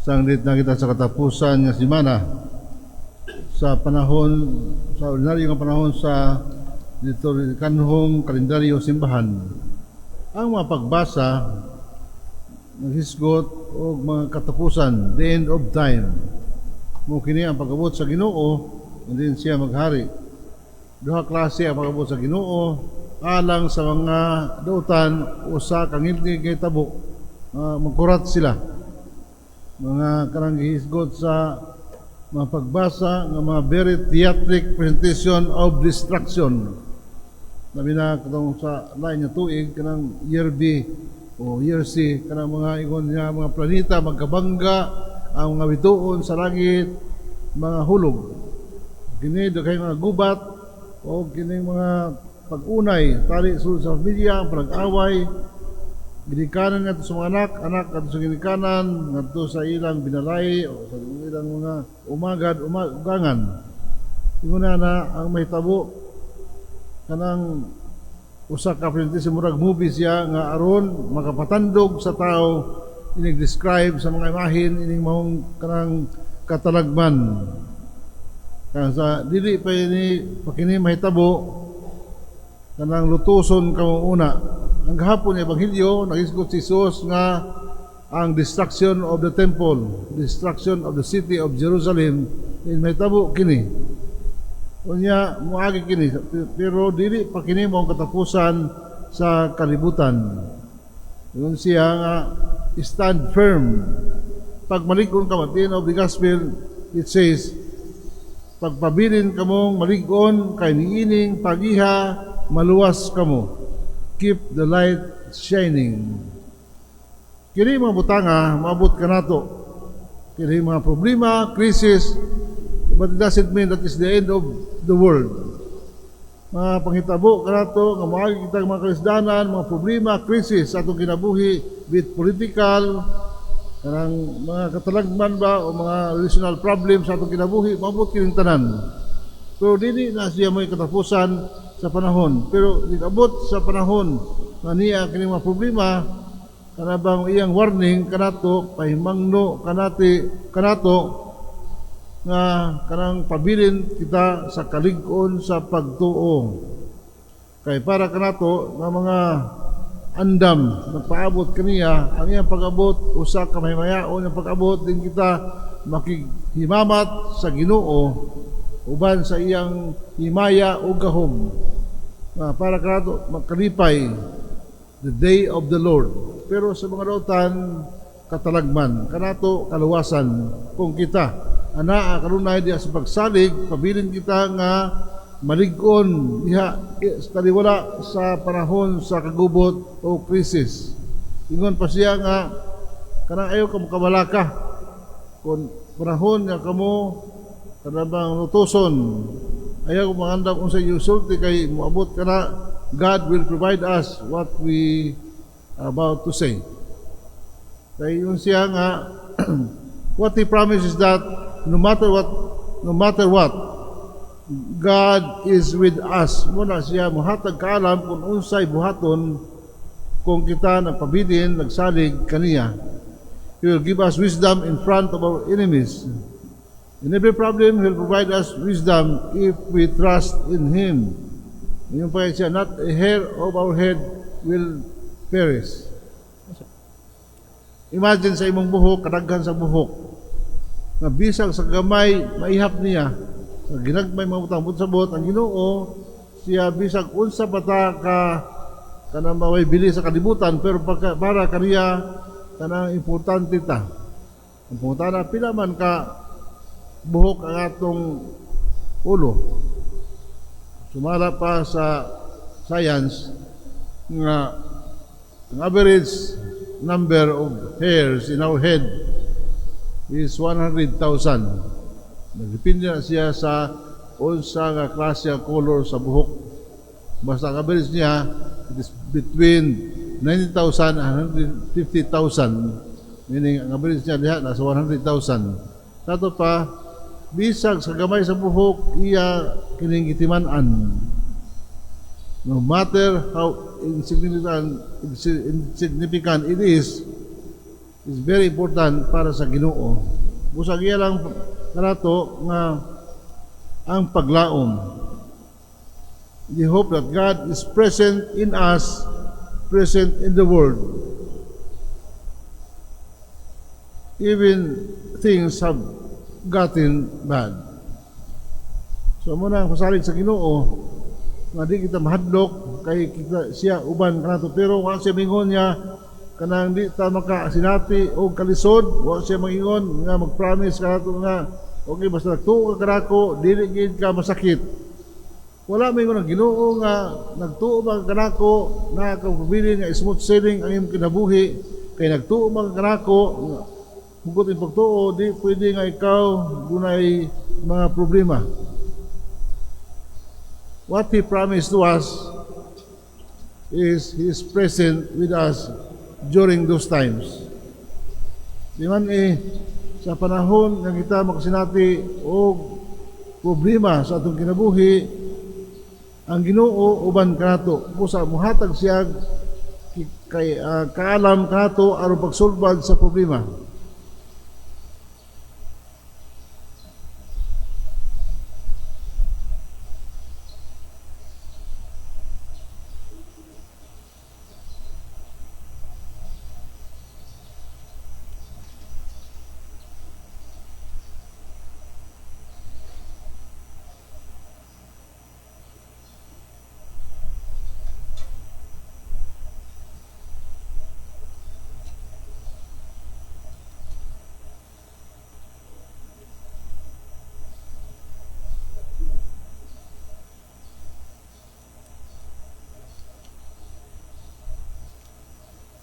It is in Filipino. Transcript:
Sanglit na kita sa katapusan nga semana sa panahon, sa ordinaryo nga panahon sa liturhikanhong kalendaryo simbahan. Ang mga pagbasa naghisgot o mga katapusan, the end of time. Mo kini ang pag-abot sa Ginoo, din siya maghari. Duha klase ang pag-abot sa Ginoo alang sa mga dautan usa ka ngilti kay tabo, magkurat sila. Mga karang gihisgot sa mga pagbasa ng mga very theatric presentation of destruction. Nabi na katong sa lain nga tuig kanang year B o year C, kanang mga ingon niya mga planeta magkabangga, ang mga bituon sa langit mga hulog. Kini daghay mga gubat o kini mga pag-unay tali sa media, pag-away, ginikanan nga sa mga anak at sa ginikanan nga sa ilang binalay o sa ilang mga umagangan. Inguna na ang mahitabo kanang usa ka presente sa murag movie siya nga aron makapatandog sa tao inig describe sa mga imahin ining mahong kanang katalagman. Kaya sa dili pa ini pakini mahitabo kanang lutuson kamo una. Ang gahapon ng Ebanghelyo nagisgot si Jesus nga ang destruction of the temple, destruction of the city of Jerusalem in mahitabo kini. Unya moagi kini pero dili pa kini mao katapusan sa kalibutan. Yun siya nga stand firm. Pag malig-on ka matin of the gospel, it says pagpabilin kamong malig-on kay niining pagiha maluwas kamo. Keep the light shining. Kini mga butanga maabot ka nato. Kini mga problema, crisis, but it doesn't mean that is the end of the world. Mga panghitabo ka nato, nga maagi kita mga karisdanan, mga problema, crisis sa atong kinabuhi, with political, kanang mga katalagman ba o mga relational problems sa atong kinabuhi, maabot kining tanan. Pero dili na siya may katapusan sa panahon. Pero nag-abot sa panahon na niya kining mga problema, kanabang iyang warning kanato, pahimangno kanato nga kanang pabilin kita sa kalig-on sa pagtuo. Kay para kanato nga mga andam nagpaabot kaniya, ang iyang pag-abot usa ka mahimayaon ang pag-abot din kita makighimamat sa Ginoo uban sa iyang himaya o gahom. Para kanato makalipay the day of the Lord. Pero sa mga dautan katalagman kanato kaluwasan kung kita ana kanunay diha sa pagsalig pabilin kita nga malig-on diha sa taliwala sa panahon sa kagubot o krisis. Ingon pa siya nga kanang ayo ka makabalaka kung panahon nga kamo kanang lutuson ayaw ko mangandam kung sa yusulti kay moabot ka na God will provide us what we are about to say. Kaya yun siya nga what He promises that no matter what God is with us. Muna siya muhatag kaalam kung unsay buhaton kung kita nagpabilin, nagsalig kaniya. He will give us wisdom in front of our enemies. In every problem, He will provide us wisdom if we trust in Him. Yung pa siya, not a hair of our head will perish. Imagine sa imong buhok, kadaghan sa buhok, na bisag sa gamay, maihap niya. Sa ginagmay mga butang sabot, ang Ginoo, siya bisag unsa pata ka kanang maway bili sa kalibutan, pero para kaniya, kanang importante ta. Ang pungutana, pila man ka buhok ang atong ulo. Sumala pa sa science nga ang average number of hairs in our head is 100,000. Nagdepende na siya sa unsa nga klase ang color sa buhok. Basta ang average niya it is between 90,000 and 150,000. Meaning ang average niya diha nasa 100,000. Sa ito pa, bisag sa gamay sa buhok iya kining gitiman-an. No matter how insignificant it is, is very important para sa Ginoo. Busag iya lang kanato nga ang paglaom. We hope that God is present in us, present in the world. Even things have gotten bad. So muna ang pasalig sa Ginoo nga di kita mahadlok kay kita siya uban kanato, pero wa siya mingon niya kanang di ta makasinati o kalisod, wa siya mangingon nga mag-promise kanato nga okay basta nagtuo ka kanako dili gid ka masakit. Wala mingon ang Ginoo nga nagtuo ba kanako na kapabilin nga smooth sailing ang imong kinabuhi, kay nagtuo ba kanako hugot yung pagtuo, di pwede nga ikaw dunay mga problema. What He promised to us is He is present with us during those times. Di man sa panahon nga kita makasinati o problema sa atong kinabuhi, ang Ginoo uban kanato. Busa muhatag siya kay kaalam kanato aron pagsulbad sa problema.